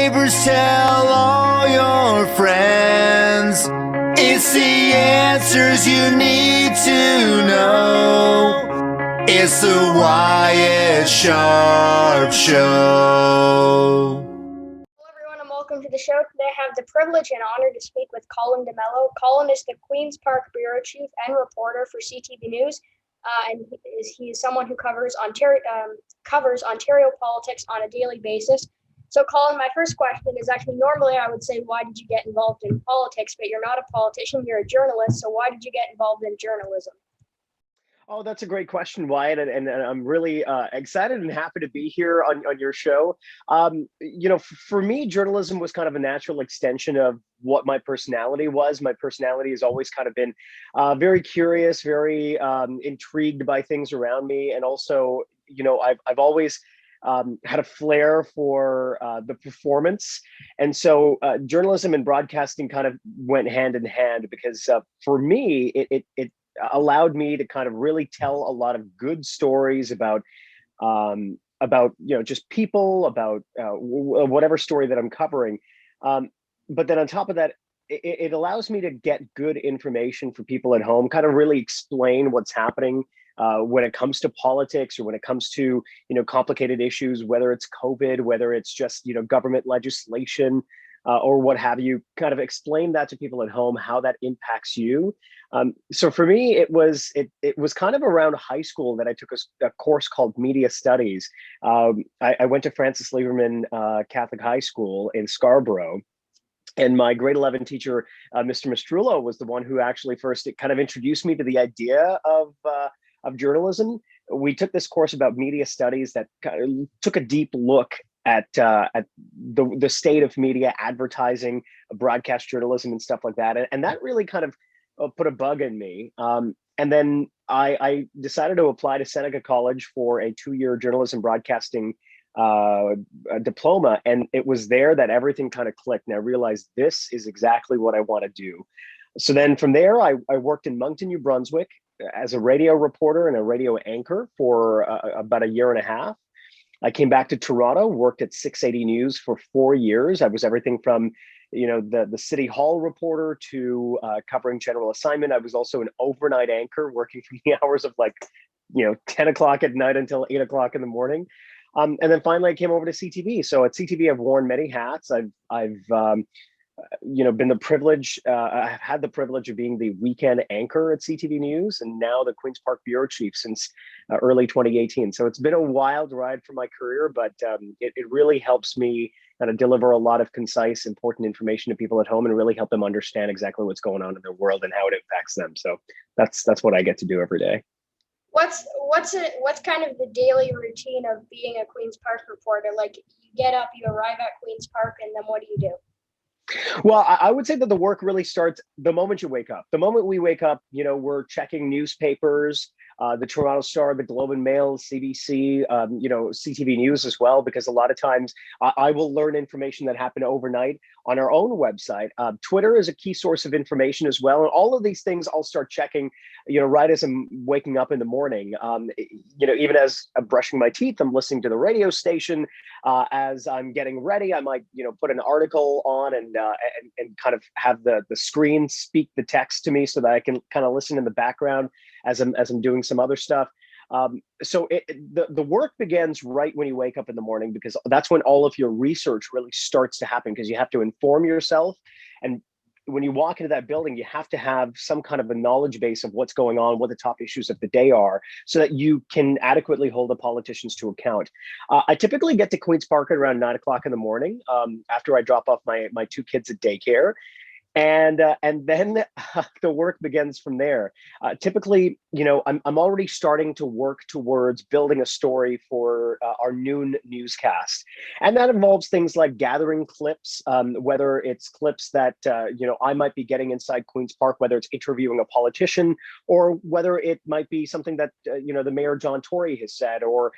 neighbors, tell all your friends. It's the answers you need to know. It's the Wyatt Sharp Show. Hello, everyone, and welcome to the show. Today I have the privilege and honor to speak with Colin D'Mello. Colin is the Queen's Park Bureau Chief and reporter for CTV News, and he is someone who covers Ontario politics on a daily basis. So, Colin, my first question is actually, normally I would say, why did you get involved in politics? But you're not a politician, you're a journalist. So why did you get involved in journalism? Oh, that's a great question, Wyatt, and I'm really excited and happy to be here on your show. For me, journalism was kind of a natural extension of what my personality was. My personality has always kind of been very curious, very intrigued by things around me, and also, I've always had a flair for the performance. And so journalism and broadcasting kind of went hand in hand because for me, it allowed me to kind of really tell a lot of good stories about just people, about whatever story that I'm covering. But then on top of that, it allows me to get good information for people at home, kind of really explain what's happening when it comes to politics or when it comes to, complicated issues, whether it's COVID, whether it's just, government legislation or what have you, kind of explain that to people at home, how that impacts you. So for me, it was kind of around high school that I took a course called Media Studies. I went to Francis Lieberman Catholic High School in Scarborough. And my grade 11 teacher, Mr. Mastrullo, was the one who actually first kind of introduced me to the idea of journalism. We took this course about media studies that kind of took a deep look at the state of media, advertising, broadcast journalism, and stuff like that. And that really kind of put a bug in me. And then I decided to apply to Seneca College for a 2-year journalism broadcasting diploma. And it was there that everything kind of clicked. And I realized this is exactly what I want to do. So then from there, I worked in Moncton, New Brunswick as a radio reporter and a radio anchor for about a year and a half. I came back to Toronto, worked at 680 News for 4 years. I was everything from, the City Hall reporter to covering general assignment. I was also an overnight anchor, working from the hours of 10 o'clock at night until 8 o'clock in the morning. And then finally I came over to CTV. So at CTV, I've worn many hats. I've been the privilege. I've had the privilege of being the weekend anchor at CTV News, and now the Queen's Park Bureau Chief since early 2018. So it's been a wild ride for my career, but it really helps me kind of deliver a lot of concise, important information to people at home, and really help them understand exactly what's going on in their world and how it impacts them. So that's what I get to do every day. What's kind of the daily routine of being a Queen's Park reporter? Like, you get up, you arrive at Queen's Park, and then what do you do? Well, I would say that the work really starts the moment you wake up. The moment we wake up, we're checking newspapers, the Toronto Star, the Globe and Mail, CBC, CTV News as well, because a lot of times I will learn information that happened overnight on our own website. Twitter is a key source of information as well. And all of these things I'll start checking, right as I'm waking up in the morning. Even as I'm brushing my teeth, I'm listening to the radio station. As I'm getting ready, I might, put an article on and kind of have the screen speak the text to me so that I can kind of listen in the background as I'm doing some other stuff. So the work begins right when you wake up in the morning, because that's when all of your research really starts to happen, because you have to inform yourself. And when you walk into that building, you have to have some kind of a knowledge base of what's going on, what the top issues of the day are, so that you can adequately hold the politicians to account. I typically get to Queen's Park at around 9 o'clock in the morning after I drop off my 2 kids at daycare. And then the work begins from there. Typically, I'm already starting to work towards building a story for our noon newscast. And that involves things like gathering clips, whether it's clips that, I might be getting inside Queen's Park, whether it's interviewing a politician, or whether it might be something that, the Mayor John Tory has said, or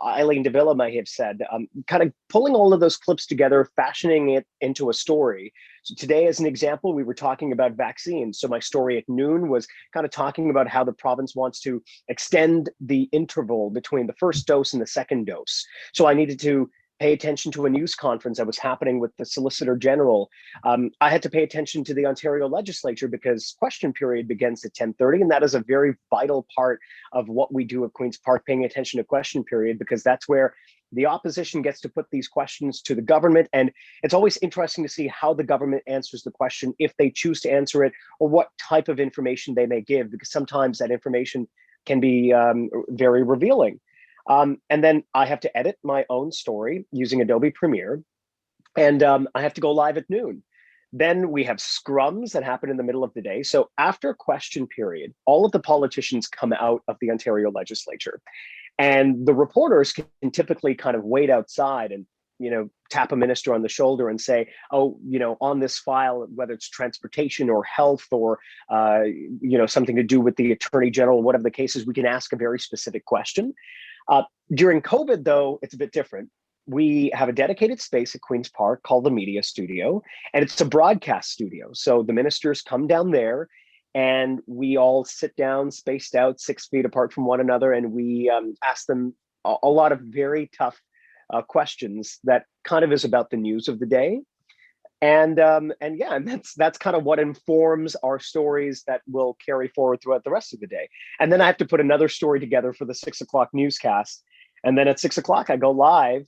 Eileen de Villa may have said, kind of pulling all of those clips together, fashioning it into a story. So today, as an example, we were talking about vaccines. So my story at noon was kind of talking about how the province wants to extend the interval between the first dose and the second dose. So I needed to pay attention to a news conference that was happening with the Solicitor General. I had to pay attention to the Ontario Legislature because question period begins at 10:30, and that is a very vital part of what we do at Queen's Park, paying attention to question period, because that's where the opposition gets to put these questions to the government. And it's always interesting to see how the government answers the question, if they choose to answer it, or what type of information they may give, because sometimes that information can be very revealing. And then I have to edit my own story using Adobe Premiere, and I have to go live at noon. Then we have scrums that happen in the middle of the day. So after question period, all of the politicians come out of the Ontario Legislature, and the reporters can typically kind of wait outside and, tap a minister on the shoulder and say, oh, on this file, whether it's transportation or health or, something to do with the Attorney General, whatever the case is, we can ask a very specific question. During COVID, though, it's a bit different. We have a dedicated space at Queen's Park called the Media Studio, and it's a broadcast studio. So the ministers come down there, and we all sit down, spaced out 6 feet apart from one another, and we ask them a lot of very tough questions that kind of is about the news of the day. And that's kind of what informs our stories that will carry forward throughout the rest of the day. And then I have to put another story together for the 6 o'clock newscast. And then at 6 o'clock, I go live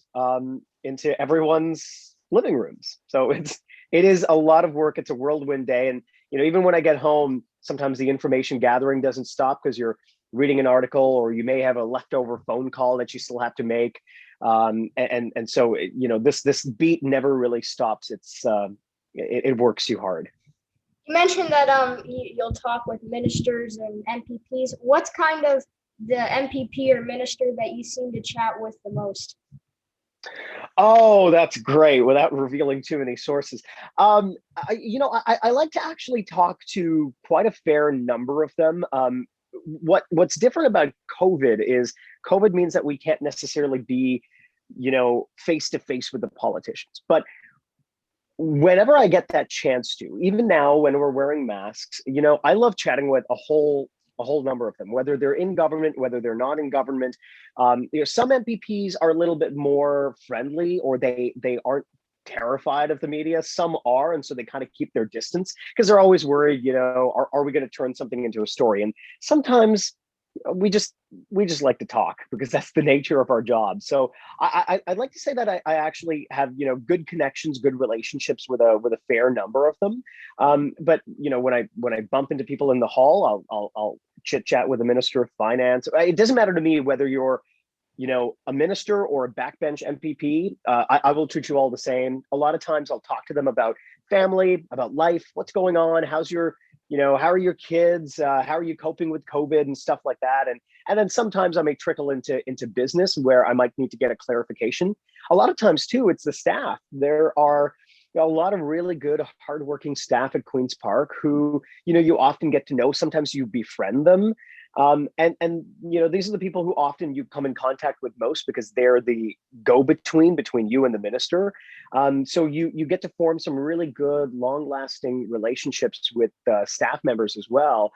into everyone's living rooms. So it is a lot of work. It's a whirlwind day. And, even when I get home, sometimes the information gathering doesn't stop because you're reading an article, or you may have a leftover phone call that you still have to make. And so, this beat never really stops. It works you hard. You mentioned that you'll talk with ministers and MPPs. What's kind of the MPP or minister that you seem to chat with the most? Oh, that's great, without revealing too many sources. I like to actually talk to quite a fair number of them. What's different about COVID is COVID means that we can't necessarily be, face to face with the politicians. But whenever I get that chance to, even now when we're wearing masks, I love chatting with a whole number of them, whether they're in government, whether they're not in government. Some MPPs are a little bit more friendly, or they aren't terrified of the media. Some are, and so they kind of keep their distance because they're always worried, are we going to turn something into a story? And sometimes we just like to talk because that's the nature of our job. So I'd like to say that I actually have good connections, good relationships with a fair number of them. But when I bump into people in the hall, I'll chit chat with the Minister of Finance. It doesn't matter to me whether you're a minister or a backbench MPP. I will treat you all the same. A lot of times I'll talk to them about family, about life, what's going on, how's your how are your kids? How are you coping with COVID and stuff like that? And then sometimes I may trickle into business where I might need to get a clarification. A lot of times too, it's the staff. There are a lot of really good, hardworking staff at Queen's Park who, you often get to know. Sometimes you befriend them. And these are the people who often you come in contact with most because they're the go-between between you and the minister. So you get to form some really good, long-lasting relationships with staff members as well,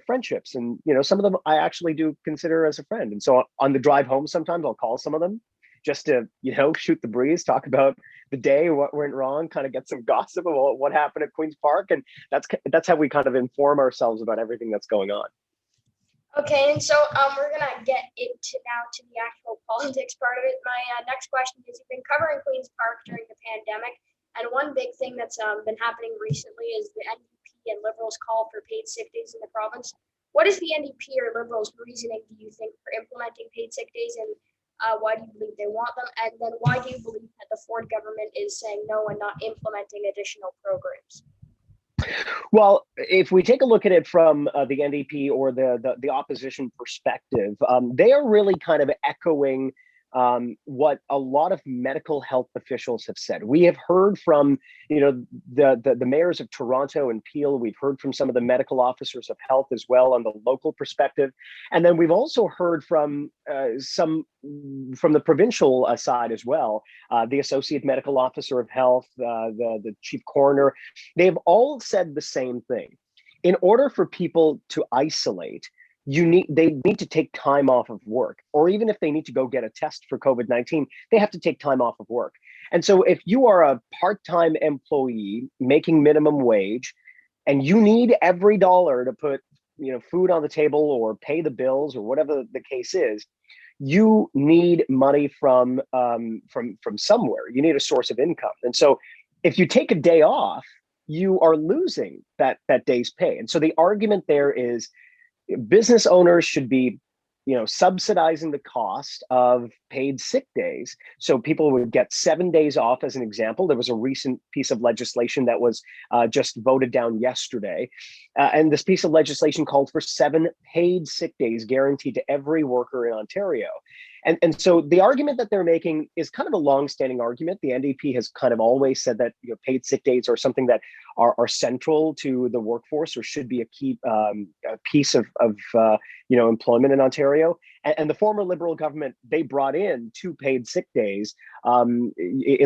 friendships. And, some of them I actually do consider as a friend. And so on the drive home, sometimes I'll call some of them just to, shoot the breeze, talk about the day, what went wrong, kind of get some gossip about what happened at Queen's Park. And that's how we kind of inform ourselves about everything that's going on. Okay, and so we're gonna get into now to the actual politics part of it. My next question is: you've been covering Queen's Park during the pandemic, and one big thing that's been happening recently is the NDP and Liberals' call for paid sick days in the province. What is the NDP or Liberals' reasoning, do you think, for implementing paid sick days, and why do you believe they want them? And then why do you believe that the Ford government is saying no and not implementing additional programs? Well, if we take a look at it from the NDP or the opposition perspective, they are really kind of echoing what a lot of medical health officials have said. We have heard from, the mayors of Toronto and Peel. We've heard from some of the medical officers of health as well on the local perspective. And then we've also heard from some from the provincial side as well, the associate medical officer of health, the chief coroner. They've all said the same thing. In order for people to isolate, they need to take time off of work, or even if they need to go get a test for COVID-19, they have to take time off of work. And so if you are a part-time employee making minimum wage and you need every dollar to put, food on the table or pay the bills or whatever the case is, you need money from somewhere. You need a source of income. And so if you take a day off, you are losing that day's pay. And so the argument there is business owners should be subsidizing the cost of paid sick days. So people would get 7 days off, as an example. There was a recent piece of legislation that was just voted down yesterday. And this piece of legislation called for 7 paid sick days guaranteed to every worker in Ontario. And so the argument that they're making is kind of a long-standing argument. The NDP has kind of always said that paid sick days are something that are central to the workforce, or should be a key piece of employment in Ontario. And the former Liberal government, they brought in 2 paid sick days in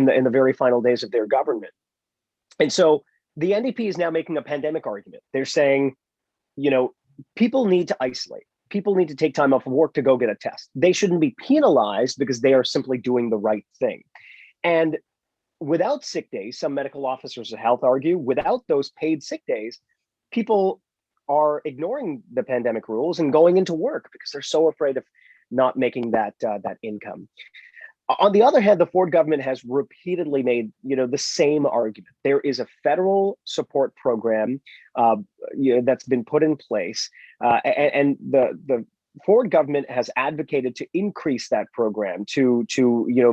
the very final days of their government. And so the NDP is now making a pandemic argument. They're saying, people need to isolate. People need to take time off of work to go get a test. They shouldn't be penalized because they are simply doing the right thing. And without sick days, some medical officers of health argue, without those paid sick days, people are ignoring the pandemic rules and going into work because they're so afraid of not making that income. On the other hand, the Ford government has repeatedly made, the same argument. There is a federal support program, that's been put in place, and the Ford government has advocated to increase that program to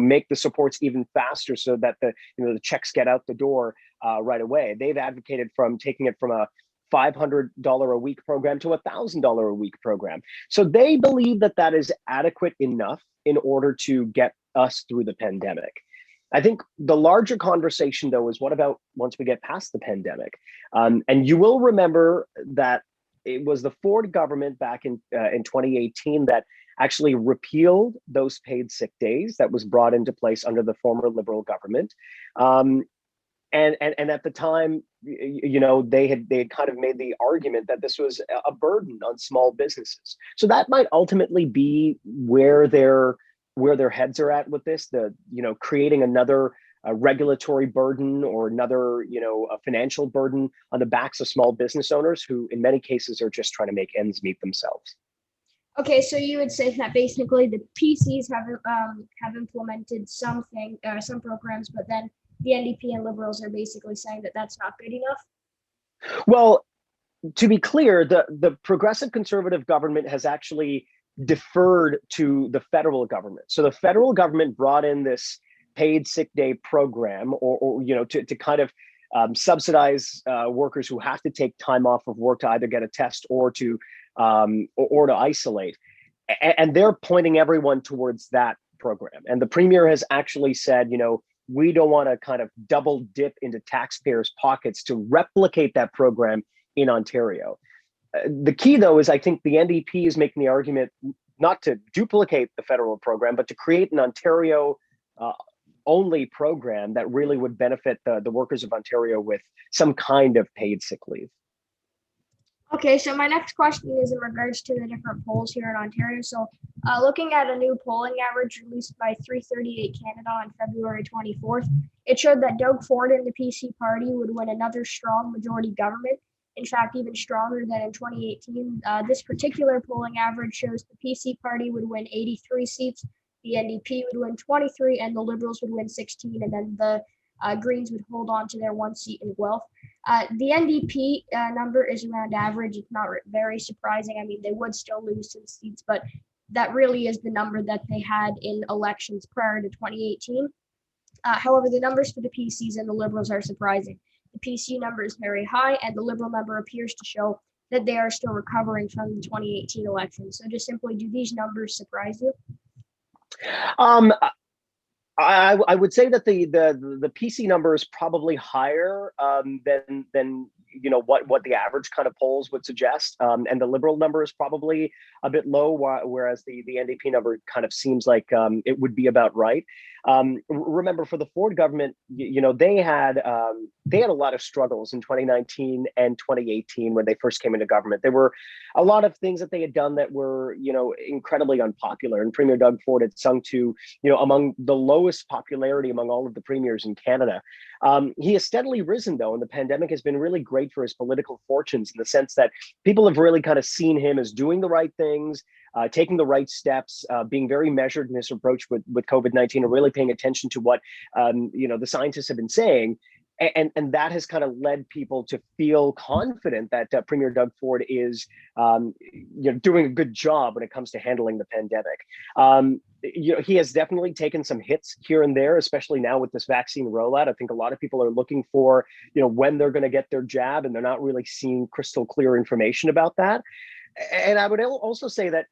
make the supports even faster, so that the checks get out the door right away. They've advocated from taking it from a $500 a week program to a $1,000 a week program. So they believe that is adequate enough in order to get us through the pandemic. I think the larger conversation, though, is what about once we get past the pandemic? And you will remember that it was the Ford government back in 2018 that actually repealed those paid sick days that was brought into place under the former Liberal government. And at the time, they had kind of made the argument that this was a burden on small businesses. So that might ultimately be where their heads are at with this, creating another regulatory burden or another, a financial burden on the backs of small business owners who in many cases are just trying to make ends meet themselves. Okay, so you would say that basically the PCs have implemented some programs, but then the NDP and Liberals are basically saying that that's not good enough? Well, to be clear, the progressive conservative government has actually deferred to the federal government. So the federal government brought in this paid sick day program, or to kind of subsidize workers who have to take time off of work to either get a test or to isolate. And they're pointing everyone towards that program. And the premier has actually said, we don't want to kind of double dip into taxpayers' pockets to replicate that program in Ontario. The key, though, is I think the NDP is making the argument not to duplicate the federal program, but to create an Ontario only program that really would benefit the workers of Ontario with some kind of paid sick leave. Okay, so my next question is in regards to the different polls here in Ontario. So looking at a new polling average released by 338 Canada on February 24th, it showed that Doug Ford and the PC party would win another strong majority government. In fact, even stronger than in 2018. This particular polling average shows the PC party would win 83 seats, the NDP would win 23, and the Liberals would win 16, and then the Greens would hold on to their 1 seat in Guelph. The NDP number is around average. It's not very surprising. I mean, they would still lose some seats, but that really is the number that they had in elections prior to 2018. However, the numbers for the PCs and the Liberals are surprising. The PC number is very high, and the Liberal number appears to show that they are still recovering from the 2018 election. So just simply, do these numbers surprise you? I would say that the PC number is probably higher than what the average kind of polls would suggest, and the Liberal number is probably a bit low, whereas the NDP number kind of seems like it would be about right. Remember, for the Ford government, they they had a lot of struggles in 2019 and 2018 when they first came into government. There were a lot of things that they had done that were, incredibly unpopular. And Premier Doug Ford had sunk to, among the lowest popularity among all of the premiers in Canada. He has steadily risen, though, and the pandemic has been really great for his political fortunes in the sense that people have really kind of seen him as doing the right things, taking the right steps, being very measured in his approach with COVID-19, and really paying attention to what the scientists have been saying. And that has kind of led people to feel confident that Premier Doug Ford is doing a good job when it comes to handling the pandemic. He has definitely taken some hits here and there, especially now with this vaccine rollout. I think a lot of people are looking for when they're going to get their jab, and they're not really seeing crystal clear information about that. And I would also say that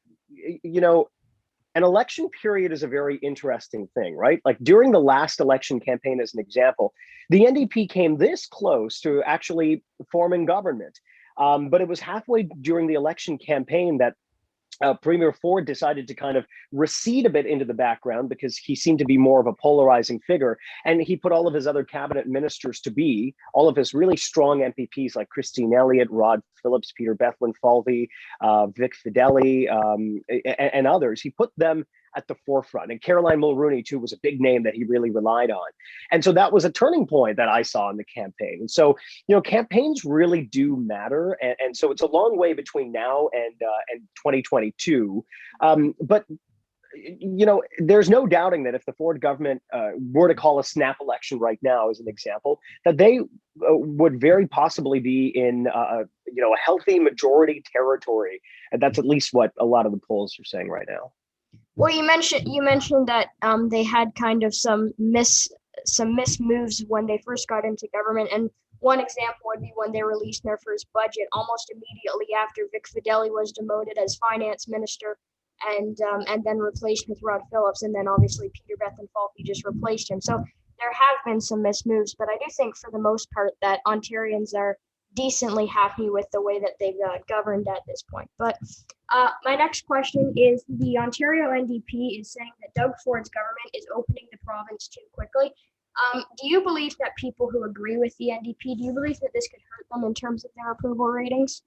an election period is a very interesting thing, right? Like during the last election campaign, as an example, the NDP came this close to actually forming government. But it was halfway during the election campaign that Premier Ford decided to kind of recede a bit into the background because he seemed to be more of a polarizing figure. And he put all of his other cabinet ministers to be, all of his really strong MPPs like Christine Elliott, Rod Phillips, Peter Bethlen-Falvey, Vic Fideli, and others. He put them at the forefront. And Caroline Mulroney, too, was a big name that he really relied on. And so that was a turning point that I saw in the campaign. And so, campaigns really do matter. And so it's a long way between now and 2022. But there's no doubting that if the Ford government were to call a snap election right now, as an example, that they would very possibly be in a healthy majority territory. And that's at least what a lot of the polls are saying right now. Well, you mentioned that they had kind of some missed moves when they first got into government, and one example would be when they released their first budget almost immediately after Vic Fideli was demoted as finance minister, and then replaced with Rod Phillips, and then obviously Peter Bethlen-Falvey just replaced him. So there have been some missed moves, but I do think for the most part that Ontarians are decently happy with the way that they've governed at this point. But my next question is, the Ontario NDP is saying that Doug Ford's government is opening the province too quickly. Do you believe that people who agree with the NDP, do you believe that this could hurt them in terms of their approval ratings?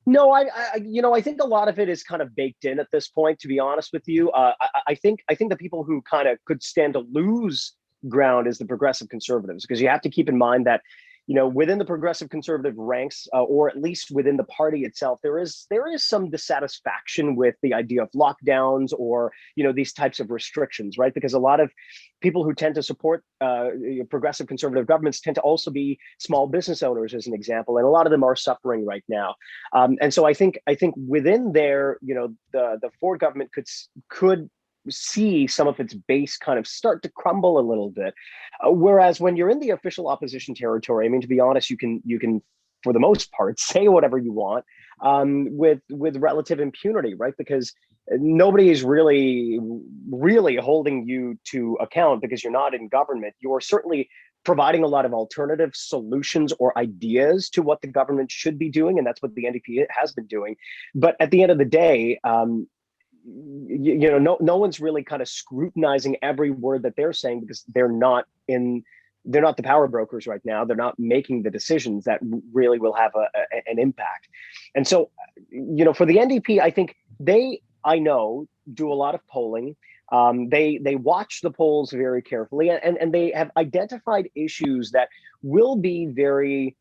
No, I think a lot of it is kind of baked in at this point, to be honest with you. I think the people who kind of could stand to lose ground is the Progressive Conservatives, because you have to keep in mind that within the Progressive Conservative ranks, or at least within the party itself, there is some dissatisfaction with the idea of lockdowns or these types of restrictions, right? Because a lot of people who tend to support Progressive Conservative governments tend to also be small business owners, as an example, and a lot of them are suffering right now. And so I think within there, the Ford government could see some of its base kind of start to crumble a little bit. Whereas when you're in the official opposition territory, I mean, to be honest, you can for the most part say whatever you want with relative impunity, right? Because nobody is really holding you to account because you're not in government. You're certainly providing a lot of alternative solutions or ideas to what the government should be doing, and that's what the NDP has been doing. But at the end of the day, no one's really kind of scrutinizing every word that they're saying, because they're not the power brokers right now. They're not making the decisions that really will have an impact. And so, for the NDP, I think I know, do a lot of polling. They watch the polls very carefully, and they have identified issues that will be very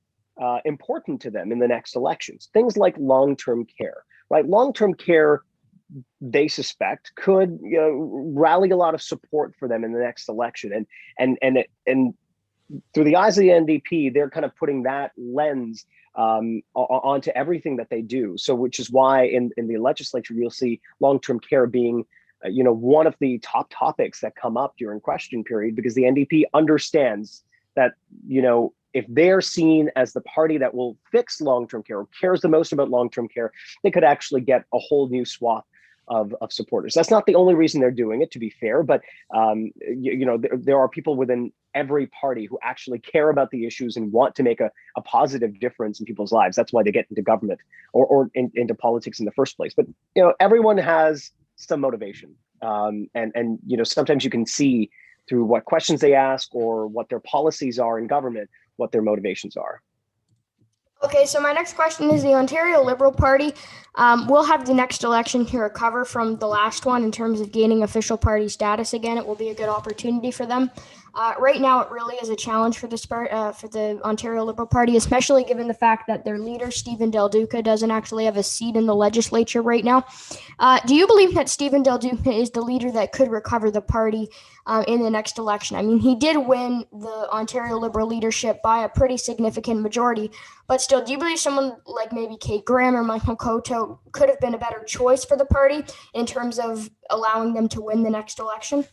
important to them in the next elections. Things like long-term care, right? Long-term care, they suspect, could rally a lot of support for them in the next election, and through the eyes of the NDP, they're kind of putting that lens onto everything that they do. So, which is why in the legislature you'll see long-term care being one of the top topics that come up during question period, because the NDP understands that if they're seen as the party that will fix long-term care or cares the most about long-term care, they could actually get a whole new swath of supporters. That's not the only reason they're doing it, to be fair, but there are people within every party who actually care about the issues and want to make a positive difference in people's lives. That's why they get into government or into politics in the first place. But everyone has some motivation, and sometimes you can see through what questions they ask or what their policies are in government, what their motivations are. Okay, so my next question is the Ontario Liberal Party will have the next election to recover from the last one in terms of gaining official party status again. It will be a good opportunity for them. Right now, it really is a challenge for the Ontario Liberal Party, especially given the fact that their leader, Stephen Del Duca, doesn't actually have a seat in the legislature right now. Do you believe that Stephen Del Duca is the leader that could recover the party in the next election? I mean, he did win the Ontario Liberal leadership by a pretty significant majority, but still, do you believe someone like maybe Kate Graham or Michael Coteau could have been a better choice for the party in terms of allowing them to win the next election?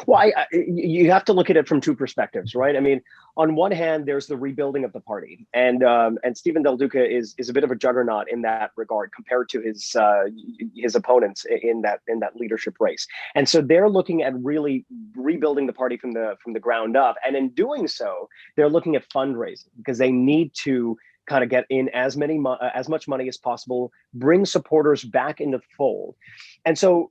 Well, you have to look at it from two perspectives, right? I mean, on one hand, there's the rebuilding of the party, and Stephen Del Duca is a bit of a juggernaut in that regard compared to his opponents in that leadership race, and so they're looking at really rebuilding the party from the ground up, and in doing so, they're looking at fundraising because they need to kind of get in as much money as possible, bring supporters back into the fold. And so,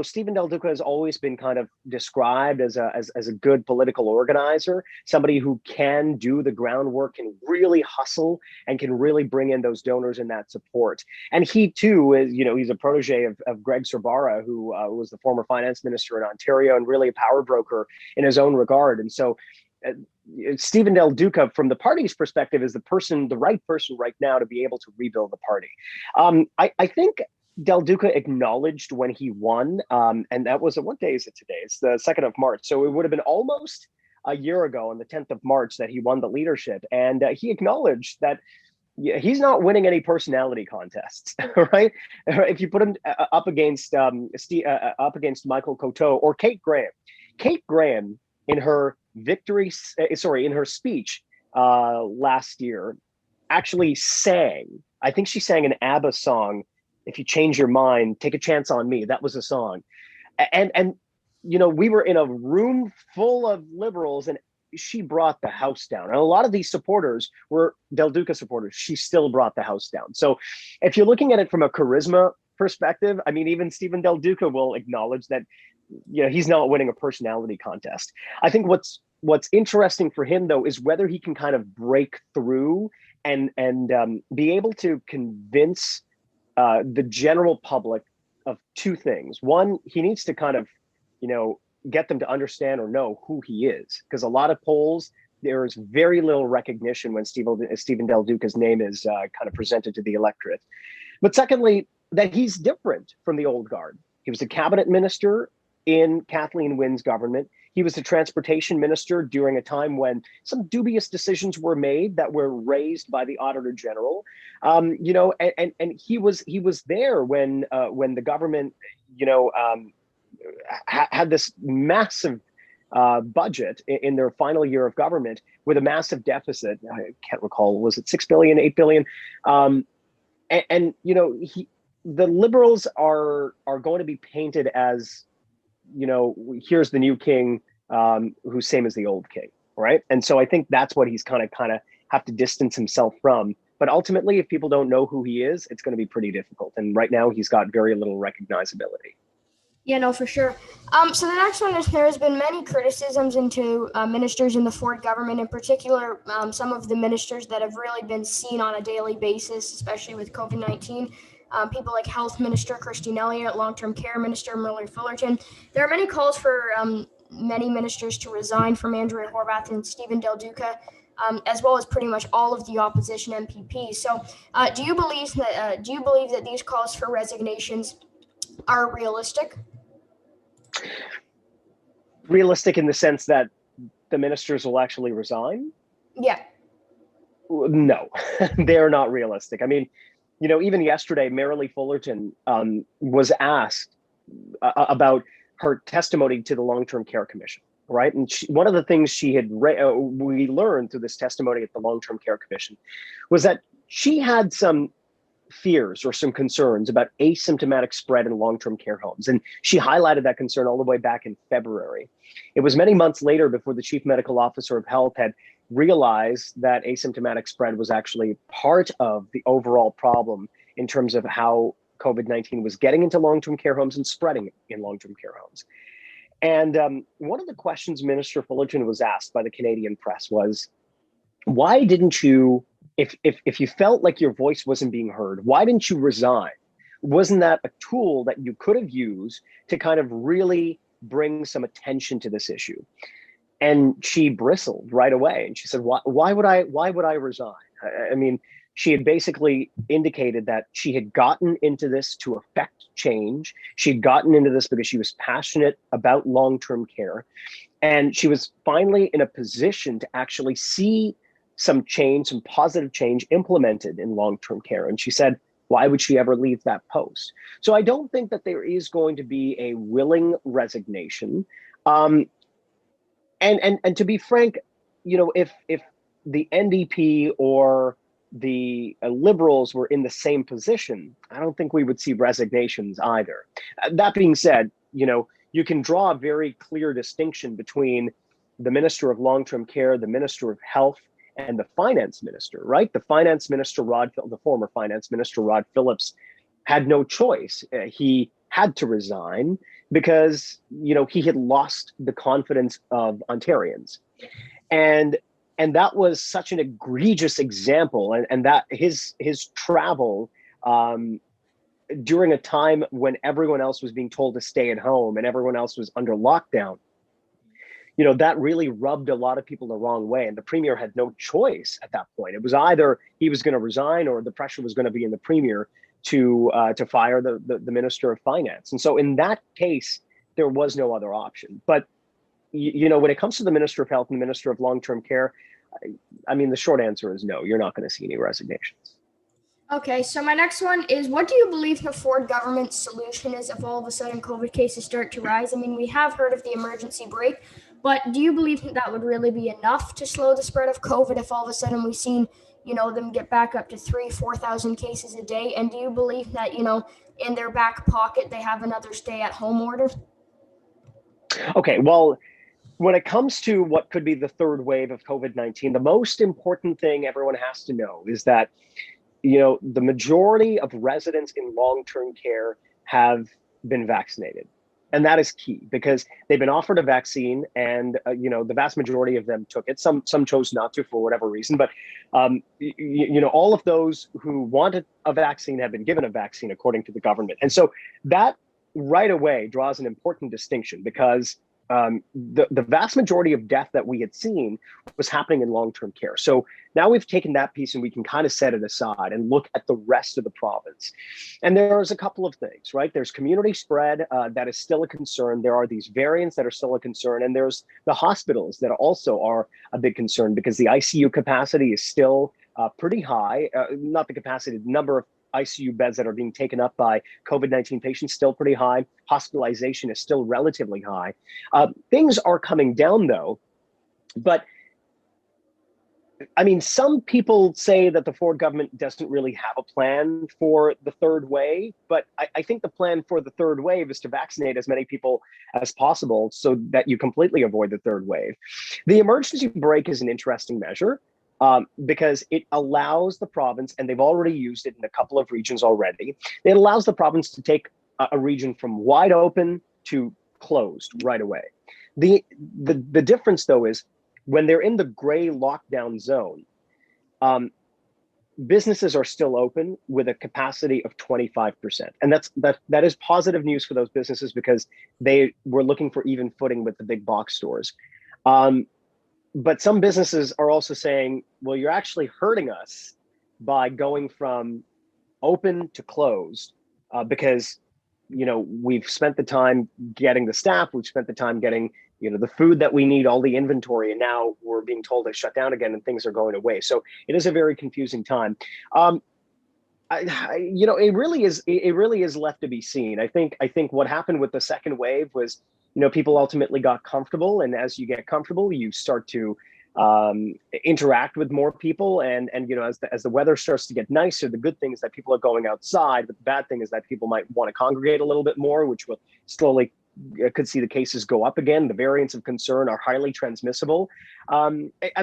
Stephen Del Duca has always been kind of described as a good political organizer, somebody who can do the groundwork, can really hustle, and can really bring in those donors and that support. And he too is, he's a protege of Greg Sorbara, who was the former finance minister in Ontario and really a power broker in his own regard. And so Stephen Del Duca, from the party's perspective, is the right person right now to be able to rebuild the party. I think Del Duca acknowledged when he won, and that was, what day is it today? It's the 2nd of March. So it would have been almost a year ago on the 10th of March that he won the leadership. And he acknowledged that he's not winning any personality contests, right? If you put him up against Michael Coteau or Kate Graham in her in her speech last year, actually sang. I think she sang an ABBA song. If you change your mind, take a chance on me. That was a song, and we were in a room full of liberals, and she brought the house down. And a lot of these supporters were Del Duca supporters. She still brought the house down. So, if you're looking at it from a charisma perspective, I mean, even Stephen Del Duca will acknowledge that he's not winning a personality contest. I think what's interesting for him, though, is whether he can kind of break through and be able to convince the general public of two things. One, he needs to kind of, get them to understand or know who he is, because a lot of polls, there is very little recognition when Stephen Del Duca's name is kind of presented to the electorate. But secondly, that he's different from the old guard. He was a cabinet minister in Kathleen Wynne's government. He was the transportation minister during a time when some dubious decisions were made that were raised by the Auditor General. And he was there when the government, had this massive budget in their final year of government with a massive deficit. I can't recall, was it 6 billion, 8 billion? The Liberals are going to be painted as, here's the new king, who's same as the old king, right? And so I think that's what he's kind of have to distance himself from. But ultimately, if people don't know who he is, it's going to be pretty difficult. And right now, he's got very little recognizability. Yeah, no, for sure. So the next one is there has been many criticisms into ministers in the Ford government, in particular, some of the ministers that have really been seen on a daily basis, especially with COVID-19. People like Health Minister Christine Elliott, Long-Term Care Minister Murray Fullerton. There are many calls for many ministers to resign from Andrea Horwath and Stephen Del Duca, as well as pretty much all of the opposition MPPs. So, do you believe that these calls for resignations are realistic? Realistic in the sense that the ministers will actually resign? Yeah. No, they're not realistic. I mean, even yesterday, Mary Fullerton was asked about her testimony to the Long-Term Care Commission, right? And one of the things we learned through this testimony at the Long-Term Care Commission was that she had some fears or some concerns about asymptomatic spread in long-term care homes. And she highlighted that concern all the way back in February. It was many months later before the Chief Medical Officer of Health had realized that asymptomatic spread was actually part of the overall problem in terms of how COVID-19 was getting into long-term care homes and spreading in long-term care homes. And one of the questions Minister Fullerton was asked by the Canadian press was, why didn't you, if you felt like your voice wasn't being heard, why didn't you resign? Wasn't that a tool that you could have used to kind of really bring some attention to this issue? And she bristled right away, and she said, why would I resign? I mean, she had basically indicated that she had gotten into this to affect change. She had gotten into this because she was passionate about long-term care. And she was finally in a position to actually see some change, some positive change implemented in long-term care. And she said, why would she ever leave that post? So I don't think that there is going to be a willing resignation. And to be frank, if the NDP or the Liberals were in the same position, I don't think we would see resignations either. That being said, you can draw a very clear distinction between the Minister of Long-Term Care, the Minister of Health, and the Finance Minister, right? The Finance Minister, the former Finance Minister, Rod Phillips, had no choice. He had to resign because he had lost the confidence of Ontarians, and that was such an egregious example, and that his travel during a time when everyone else was being told to stay at home and everyone else was under lockdown, that really rubbed a lot of people the wrong way, and the Premier had no choice at that point. It was either he was going to resign or the pressure was going to be in the Premier to fire the Minister of Finance. And so in that case, there was no other option. But, when it comes to the Minister of Health and the Minister of Long-Term Care, I mean, the short answer is no, you're not going to see any resignations. Okay, so my next one is, what do you believe the Ford government's solution is if all of a sudden COVID cases start to rise? I mean, we have heard of the emergency brake, but do you believe that would really be enough to slow the spread of COVID if all of a sudden we've seen them get back up to 3,000-4,000 cases a day? And do you believe that, in their back pocket, they have another stay-at-home order? Okay, well, when it comes to what could be the third wave of COVID-19, the most important thing everyone has to know is that, the majority of residents in long-term care have been vaccinated. And that is key because they've been offered a vaccine, and the vast majority of them took it. Some chose not to for whatever reason, but all of those who wanted a vaccine have been given a vaccine according to the government. And so that right away draws an important distinction because the vast majority of death that we had seen was happening in long-term care. So now we've taken that piece and we can kind of set it aside and look at the rest of the province. And there's a couple of things, right? There's community spread that is still a concern. There are these variants that are still a concern. And there's the hospitals that also are a big concern because the ICU capacity is still pretty high. Not the capacity, the number of ICU beds that are being taken up by COVID-19 patients still pretty high. Hospitalization is still relatively high. Things are coming down though, but I mean, some people say that the Ford government doesn't really have a plan for the third wave, but I think the plan for the third wave is to vaccinate as many people as possible so that you completely avoid the third wave. The emergency brake is an interesting measure. Because it allows the province, and they've already used it in a couple of regions already, it allows the province to take a region from wide open to closed right away. The difference, though, is when they're in the gray lockdown zone, businesses are still open with a capacity of 25%. And that is positive news for those businesses because they were looking for even footing with the big box stores. But some businesses are also saying, well, you're actually hurting us by going from open to closed because, we've spent the time getting the staff, we've spent the time getting, the food that we need, all the inventory, and now we're being told to shut down again and things are going away. So it is a very confusing time. It really is left to be seen. I think what happened with the second wave was, people ultimately got comfortable, and as you get comfortable, you start to interact with more people, and as the weather starts to get nicer, the good thing is that people are going outside, but the bad thing is that people might want to congregate a little bit more, which will slowly could see the cases go up again. The variants of concern are highly transmissible. I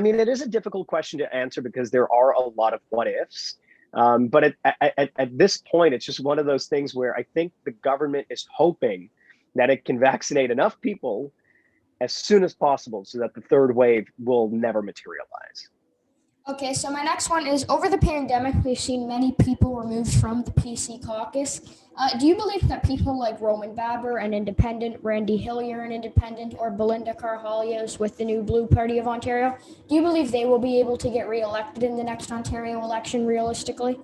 mean, it is a difficult question to answer because there are a lot of what ifs. But at this point, it's just one of those things where I think the government is hoping that it can vaccinate enough people as soon as possible so that the third wave will never materialize. Okay, so my next one is, over the pandemic, we've seen many people removed from the PC caucus. Do you believe that people like Roman Baber, an independent, Randy Hillier, an independent, or Belinda Carvalhos with the New Blue Party of Ontario, do you believe they will be able to get reelected in the next Ontario election realistically?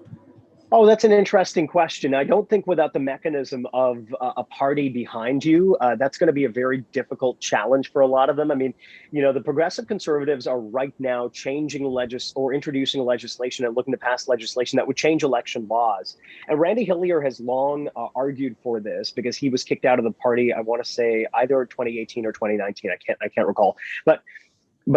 Oh, that's an interesting question. I don't think without the mechanism of a party behind you, that's going to be a very difficult challenge for a lot of them. I mean, the progressive conservatives are right now changing or introducing legislation and looking to pass legislation that would change election laws. And Randy Hillier has long argued for this because he was kicked out of the party, I want to say either 2018 or 2019. I can't recall. But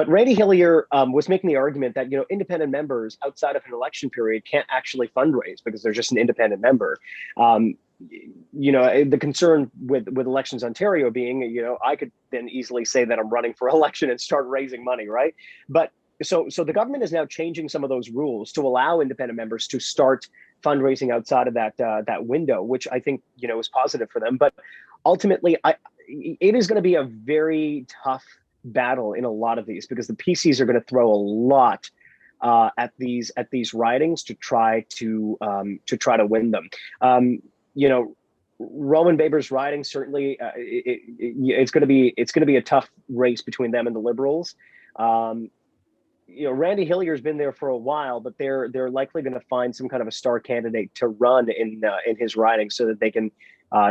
Randy Hillier was making the argument that independent members outside of an election period can't actually fundraise because they're just an independent member. The concern with Elections Ontario being, I could then easily say that I'm running for election and start raising money, right? But so the government is now changing some of those rules to allow independent members to start fundraising outside of that window, which I think is positive for them. But ultimately, it is going to be a very tough battle in a lot of these because the PCs are going to throw a lot at these ridings to try to win them. Roman Baber's riding certainly it's going to be a tough race between them and the Liberals. Randy Hillier's been there for a while, but they're likely going to find some kind of a star candidate to run in his riding so that they can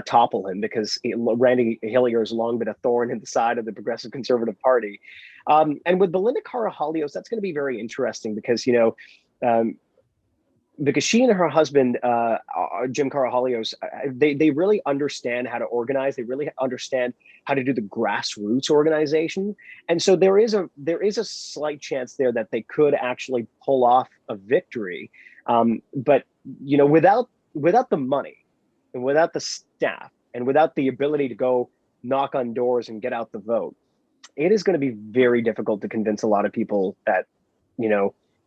topple him, because Randy Hillier has long been a thorn in the side of the Progressive Conservative Party. And with Belinda Carvalhos, that's going to be very interesting because, because she and her husband, Jim Carvalhos, they really understand how to organize. They really understand how to do the grassroots organization. And so there is a slight chance there that they could actually pull off a victory. But, without the money, and without the staff, and without the ability to go knock on doors and get out the vote, it is going to be very difficult to convince a lot of people that,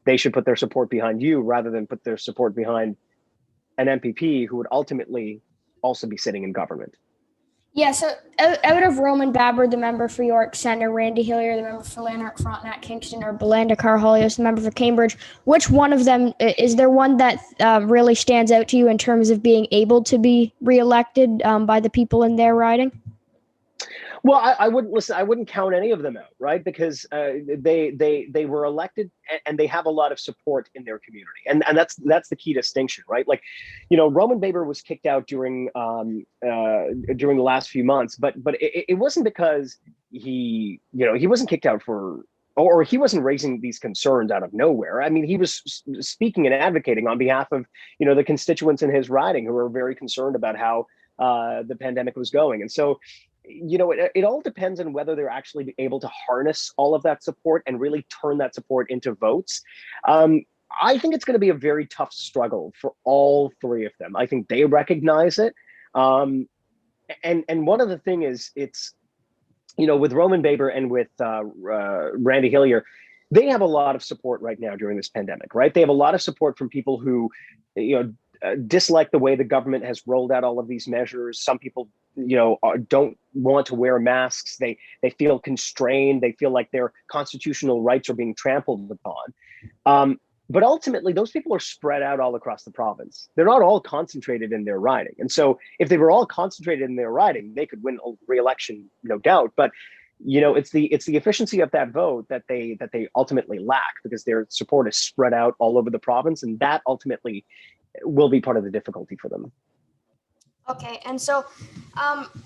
they should put their support behind you rather than put their support behind an MPP who would ultimately also be sitting in government. Yeah, so out of Roman Baber, the member for York Centre, Randy Hillier, the member for Lanark, Frontenac, Kingston, or Belinda Carvalhos, the member for Cambridge, which one of them, is there one that really stands out to you in terms of being able to be reelected by the people in their riding? Well, I wouldn't count any of them out, right? Because they were elected and they have a lot of support in their community, and that's the key distinction, right? Like, Roman Baber was kicked out during the last few months, but it wasn't because he wasn't kicked out or he wasn't raising these concerns out of nowhere. I mean, he was speaking and advocating on behalf of the constituents in his riding who were very concerned about how the pandemic was going, and so. It all depends on whether they're actually able to harness all of that support and really turn that support into votes. I think it's going to be a very tough struggle for all three of them. I think they recognize it. And one of the things is it's, with Roman Baber and with Randy Hillier, they have a lot of support right now during this pandemic, right? They have a lot of support from people who, dislike the way the government has rolled out all of these measures. Some people, don't want to wear masks. They feel constrained. They feel like their constitutional rights are being trampled upon. But ultimately, those people are spread out all across the province. They're not all concentrated in their riding. And so if they were all concentrated in their riding, they could win a re-election, no doubt. But it's the efficiency of that vote that they ultimately lack, because their support is spread out all over the province, and that ultimately will be part of the difficulty for them. Okay, and so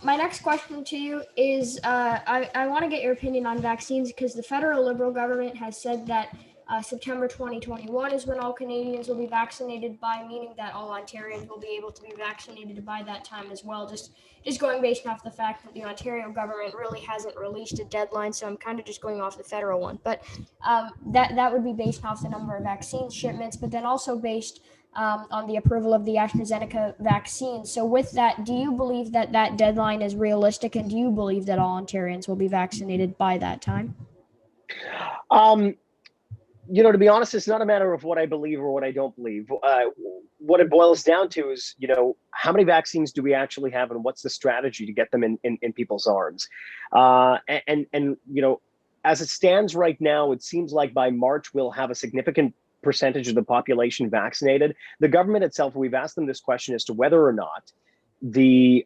my next question to you is, I want to get your opinion on vaccines, because the federal Liberal government has said that September 2021 is when all Canadians will be vaccinated by, meaning that all Ontarians will be able to be vaccinated by that time as well. Just going based off the fact that the Ontario government really hasn't released a deadline, so I'm kind of just going off the federal one. But that would be based off the number of vaccine shipments, but then also based on the approval of the AstraZeneca vaccine. So with that, do you believe that that deadline is realistic, and do you believe that all Ontarians will be vaccinated by that time? To be honest, it's not a matter of what I believe or what I don't believe. What it boils down to is, how many vaccines do we actually have, and what's the strategy to get them in people's arms? As it stands right now, it seems like by March we'll have a significant percentage of the population vaccinated. The government itself, we've asked them this question as to whether or not the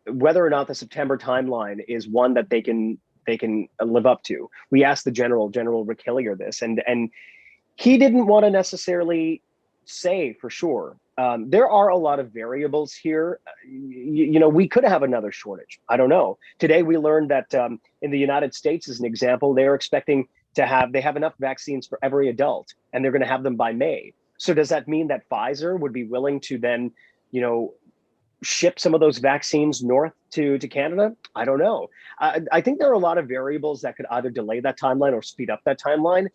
whether or not the September timeline is one that they can live up to. We asked the General Rick Hillier this, and he didn't want to necessarily say for sure. There are a lot of variables here. We could have another shortage. I don't know. Today we learned that in the United States, as an example, they're expecting they have enough vaccines for every adult, and they're going to have them by May. So does that mean that Pfizer would be willing to then, ship some of those vaccines north to Canada? I don't know. I think there are a lot of variables that could either delay that timeline or speed up that timeline.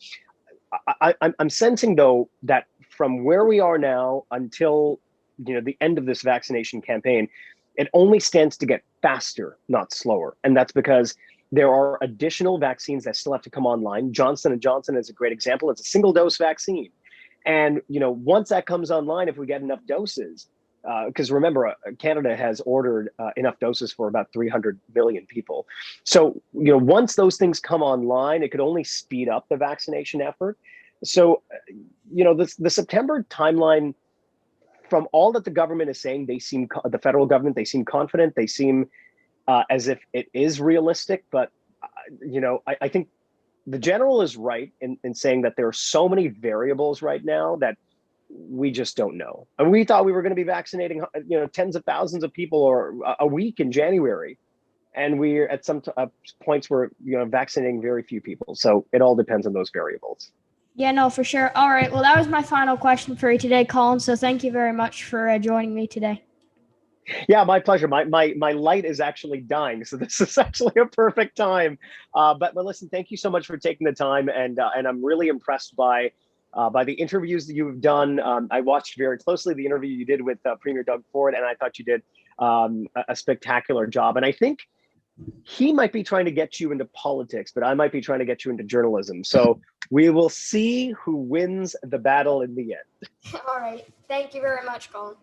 I'm sensing, though, that from where we are now until the end of this vaccination campaign, it only stands to get faster, not slower. And that's because there are additional vaccines that still have to come online. Johnson & Johnson is a great example. It's a single-dose vaccine. And once that comes online, if we get enough doses, because remember, Canada has ordered enough doses for about 300 million people. So, once those things come online, it could only speed up the vaccination effort. So, the September timeline, from all that the government is saying, the federal government, they seem confident. They seem as if it is realistic. But, I think the General is right in saying that there are so many variables right now that we just don't know. And we thought we were going to be vaccinating, tens of thousands of people or a week in January. And we're at some points we're, vaccinating very few people. So it all depends on those variables. Yeah, no, for sure. All right. Well, that was my final question for you today, Colin. So thank you very much for joining me today. Yeah, my pleasure. My light is actually dying, so this is actually a perfect time. But listen, thank you so much for taking the time, and I'm really impressed by the interviews that you've done. I watched very closely the interview you did with Premier Doug Ford, and I thought you did a spectacular job. And I think he might be trying to get you into politics, but I might be trying to get you into journalism. So we will see who wins the battle in the end. All right. Thank you very much, Colin.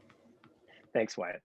Thanks, Wyatt.